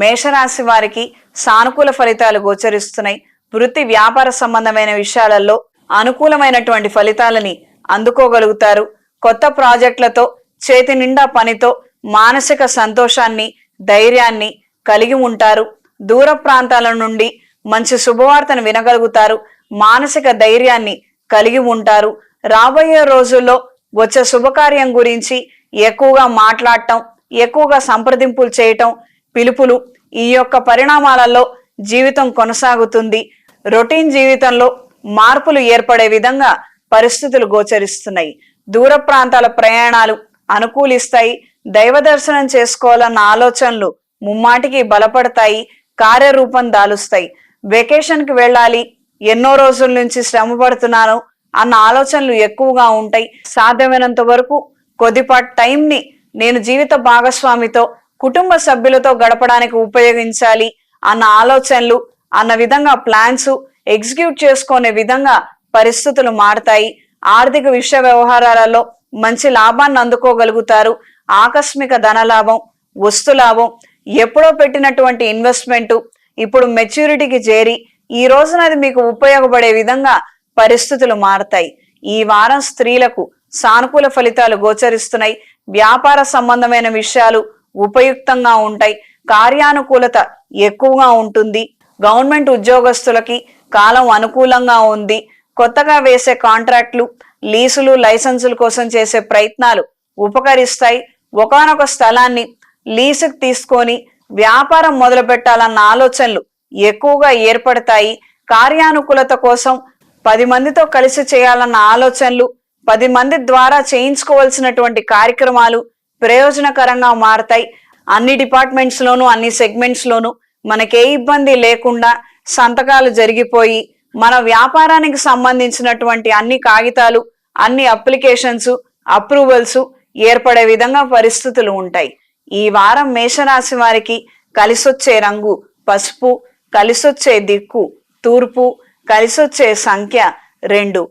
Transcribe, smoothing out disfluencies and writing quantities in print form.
మేషరాశి వారికి సానుకూల ఫలితాలు గోచరిస్తున్నాయి. వృత్తి వ్యాపార సంబంధమైన విషయాలలో అనుకూలమైనటువంటి ఫలితాలని అందుకోగలుగుతారు. కొత్త ప్రాజెక్టులతో, చేతి నిండా పనితో మానసిక సంతోషాన్ని, ధైర్యాన్ని కలిగి ఉంటారు. దూర ప్రాంతాల నుండి మంచి శుభవార్తను వినగలుగుతారు. మానసిక ధైర్యాన్ని కలిగి ఉంటారు. రాబోయే రోజుల్లో వచ్చే శుభకార్యం గురించి ఎక్కువగా మాట్లాడటం, ఎక్కువగా సంప్రదింపులు చేయటం, పిలుపులు, ఈ యొక్క పరిణామాలలో జీవితం కొనసాగుతుంది. రొటీన్ జీవితంలో మార్పులు ఏర్పడే విధంగా పరిస్థితులు గోచరిస్తున్నాయి. దూర ప్రాంతాల ప్రయాణాలు అనుకూలిస్తాయి. దైవ దర్శనం చేసుకోవాలన్న ఆలోచనలు ముమ్మాటికి బలపడతాయి, కార్యరూపం దాలుస్తాయి. వెకేషన్కి వెళ్ళాలి, ఎన్నో రోజుల నుంచి శ్రమ పడుతున్నాను అన్న ఆలోచనలు ఎక్కువగా ఉంటాయి. సాధ్యమైనంత వరకు కొద్దిపాటి టైంని నేను జీవిత భాగస్వామితో, కుటుంబ సభ్యులతో గడపడానికి ఉపయోగించాలి అన్న ఆలోచనలు, అన్న విధంగా ప్లాన్స్ ఎగ్జిక్యూట్ చేసుకునే విధంగా పరిస్థితులు మారతాయి. ఆర్థిక విషయ వ్యవహారాలలో మంచి లాభాన్ని అందుకోగలుగుతారు. ఆకస్మిక ధనలాభం, వస్తు లాభం, ఎప్పుడో పెట్టినటువంటి ఇన్వెస్ట్మెంట్ ఇప్పుడు మెచ్యూరిటీకి చేరి ఈ రోజున అది మీకు ఉపయోగపడే విధంగా పరిస్థితులు మారతాయి. ఈ వారం స్త్రీలకు సానుకూల ఫలితాలు గోచరిస్తున్నాయి. వ్యాపార సంబంధమైన విషయాలు ఉపయుక్తంగా ఉంటాయి. కార్యానుకూలత ఎక్కువగా ఉంటుంది. గవర్నమెంట్ ఉద్యోగస్తులకి కాలం అనుకూలంగా ఉంది. కొత్తగా వేసే కాంట్రాక్టులు, లీసులు, లైసెన్సుల కోసం చేసే ప్రయత్నాలు ఉపకరిస్తాయి. ఒకానొక స్థలాన్ని లీజుకు తీసుకొని వ్యాపారం మొదలు పెట్టాలన్న ఆలోచనలు ఎక్కువగా ఏర్పడతాయి. కార్యానుకూలత కోసం 10 మందితో కలిసి చేయాలన్న ఆలోచనలు, 10 మంది ద్వారా చేయించుకోవాల్సినటువంటి కార్యక్రమాలు ప్రయోజనకరంగా మారతాయి. అన్ని డిపార్ట్మెంట్స్ లోను, అన్ని సెగ్మెంట్స్ లోను మనకే ఇబ్బంది లేకుండా సంతకాలు జరిగిపోయి మన వ్యాపారానికి సంబంధించినటువంటి అన్ని కాగితాలు, అన్ని అప్లికేషన్స్, అప్రూవల్స్ ఏర్పడే విధంగా పరిస్థితులు ఉంటాయి. ఈ వారం మేషరాశి వారికి కలిసొచ్చే రంగు పసుపు, కలిసొచ్చే దిక్కు తూర్పు, కలిసొచ్చే సంఖ్య 2.